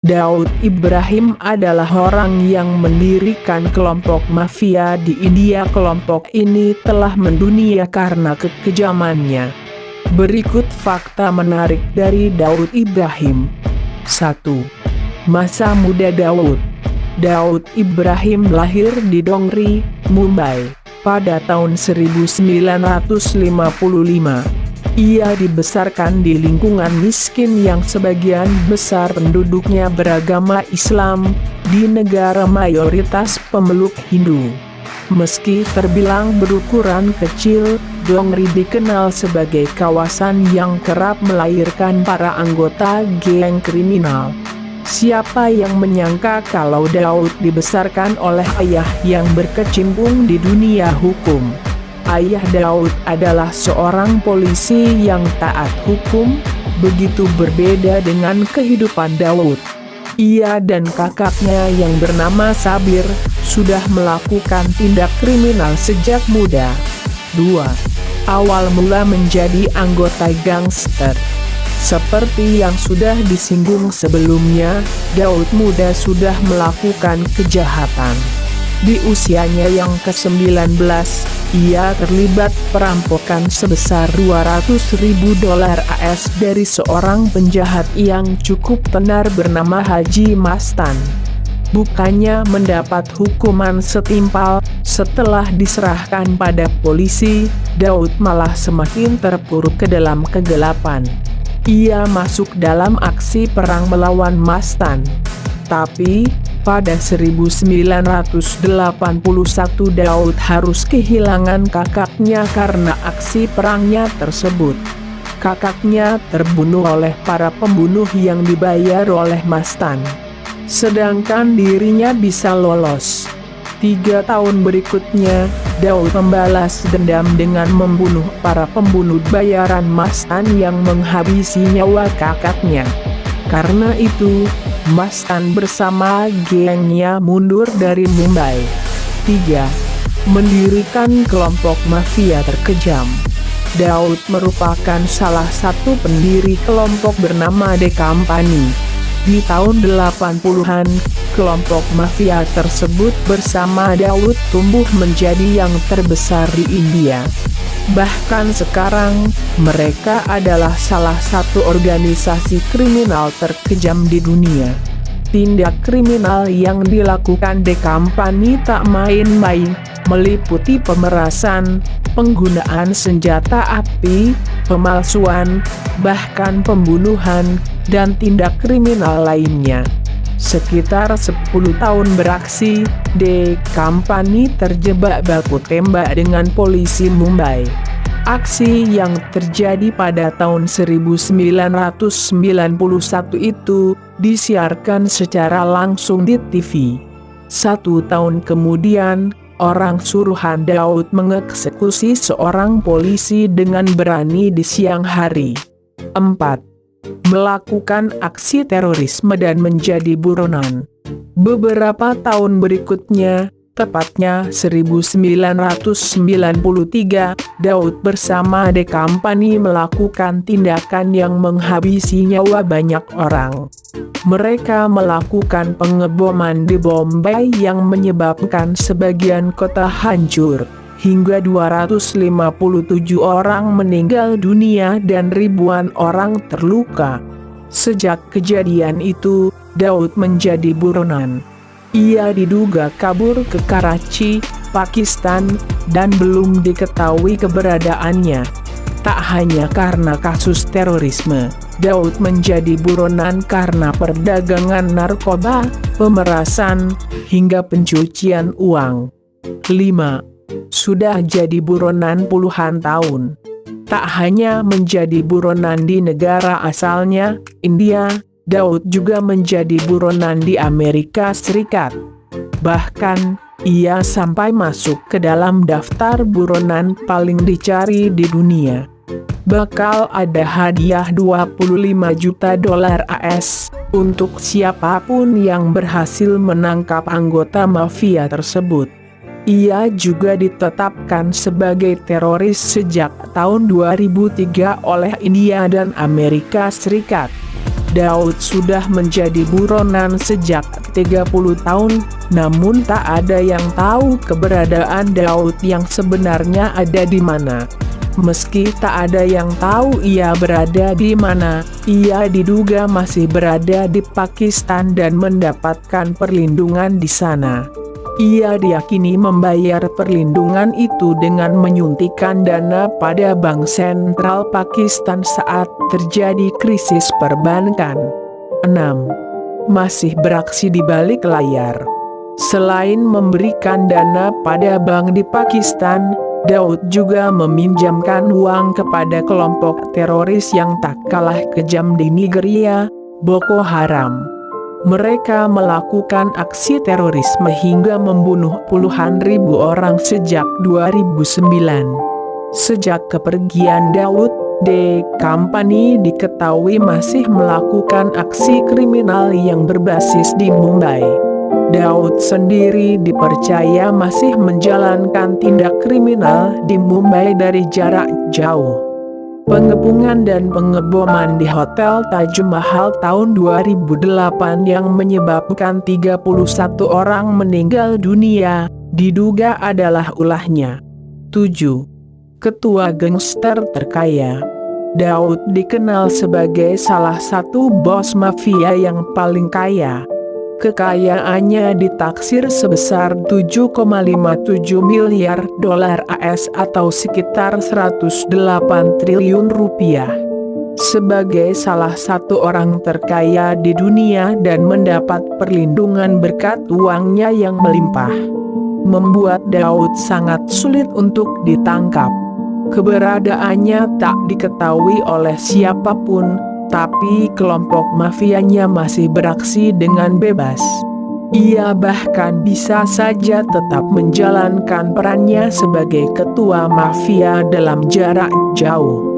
Daud Ibrahim adalah orang yang mendirikan kelompok mafia di India. Kelompok ini telah mendunia karena kekejamannya. Berikut fakta menarik dari Daud Ibrahim. 1. Masa muda Daud. Daud Ibrahim lahir di Dongri, Mumbai, pada tahun 1955. Ia dibesarkan di lingkungan miskin yang sebagian besar penduduknya beragama Islam, di negara mayoritas pemeluk Hindu. Meski terbilang berukuran kecil, Dongri dikenal sebagai kawasan yang kerap melahirkan para anggota geng kriminal. Siapa yang menyangka kalau Daud dibesarkan oleh ayah yang berkecimpung di dunia hukum. Ayah Daud adalah seorang polisi yang taat hukum, begitu berbeda dengan kehidupan Daud. Ia dan kakaknya yang bernama Sabir, sudah melakukan tindak kriminal sejak muda. 2. Awal mula menjadi anggota gangster. Seperti yang sudah disinggung sebelumnya, Daud muda sudah melakukan kejahatan. Di usianya yang ke-19, ia terlibat perampokan sebesar $200.000 AS dari seorang penjahat yang cukup tenar bernama Haji Mastan. Bukannya mendapat hukuman setimpal, setelah diserahkan pada polisi, Daud malah semakin terpuruk ke dalam kegelapan. Ia masuk dalam aksi perang melawan Mastan. Tapi, pada 1981 Daud harus kehilangan kakaknya karena aksi perangnya tersebut. Kakaknya terbunuh oleh para pembunuh yang dibayar oleh Mastan. Sedangkan dirinya bisa lolos. 3 tahun berikutnya, Daud membalas dendam dengan membunuh para pembunuh bayaran Mastan yang menghabisi nyawa kakaknya. Karena itu, Mastan bersama gengnya mundur dari Mumbai. 3. Mendirikan kelompok mafia terkejam. Daud merupakan salah satu pendiri kelompok bernama The Company. Di tahun 80-an, kelompok mafia tersebut bersama Daud tumbuh menjadi yang terbesar di India. Bahkan sekarang, mereka adalah salah satu organisasi kriminal terkejam di dunia. Tindak kriminal yang dilakukan The Company tak main-main, meliputi pemerasan, penggunaan senjata api, pemalsuan, bahkan pembunuhan, dan tindak kriminal lainnya. Sekitar 10 tahun beraksi, The Company terjebak baku tembak dengan polisi Mumbai. Aksi yang terjadi pada tahun 1991 itu disiarkan secara langsung di TV. 1 tahun kemudian, orang suruhan Daud mengeksekusi seorang polisi dengan berani di siang hari. 4. Melakukan aksi terorisme dan menjadi buronan. Beberapa tahun berikutnya, tepatnya 1993, Daud bersama The Company melakukan tindakan yang menghabisi nyawa banyak orang. Mereka melakukan pengeboman di Bombay yang menyebabkan sebagian kota hancur. Hingga 257 orang meninggal dunia dan ribuan orang terluka. Sejak kejadian itu, Daud menjadi buronan. Ia diduga kabur ke Karachi, Pakistan, dan belum diketahui keberadaannya. Tak hanya karena kasus terorisme, Daud menjadi buronan karena perdagangan narkoba, pemerasan, hingga pencucian uang. 5. Sudah jadi buronan puluhan tahun. Tak hanya menjadi buronan di negara asalnya, India, Daud juga menjadi buronan di Amerika Serikat. Bahkan, ia sampai masuk ke dalam daftar buronan paling dicari di dunia. Bakal ada hadiah $25 juta AS untuk siapapun yang berhasil menangkap anggota mafia tersebut. Ia juga ditetapkan sebagai teroris sejak tahun 2003 oleh India dan Amerika Serikat. Daud sudah menjadi buronan sejak 30 tahun, namun tak ada yang tahu keberadaan Daud yang sebenarnya ada di mana. Meski tak ada yang tahu ia berada di mana, ia diduga masih berada di Pakistan dan mendapatkan perlindungan di sana. Ia diyakini membayar perlindungan itu dengan menyuntikkan dana pada Bank Sentral Pakistan saat terjadi krisis perbankan. 6. Masih beraksi di balik layar. Selain memberikan dana pada bank di Pakistan, Daud juga meminjamkan uang kepada kelompok teroris yang tak kalah kejam di Nigeria, Boko Haram. Mereka melakukan aksi terorisme hingga membunuh puluhan ribu orang sejak 2009. Sejak kepergian Daud, The Company diketahui masih melakukan aksi kriminal yang berbasis di Mumbai. Daud sendiri dipercaya masih menjalankan tindak kriminal di Mumbai dari jarak jauh. Pengepungan dan pengeboman di Hotel Taj Mahal tahun 2008 yang menyebabkan 31 orang meninggal dunia, diduga adalah ulahnya. 7. Ketua gangster terkaya. Daud dikenal sebagai salah satu bos mafia yang paling kaya. Kekayaannya ditaksir sebesar 7,57 miliar dolar AS atau sekitar 108 triliun rupiah. Sebagai salah satu orang terkaya di dunia dan mendapat perlindungan berkat uangnya yang melimpah, membuat Daud sangat sulit untuk ditangkap. Keberadaannya tak diketahui oleh siapapun, tapi kelompok mafianya masih beraksi dengan bebas. Ia bahkan bisa saja tetap menjalankan perannya sebagai ketua mafia dalam jarak jauh.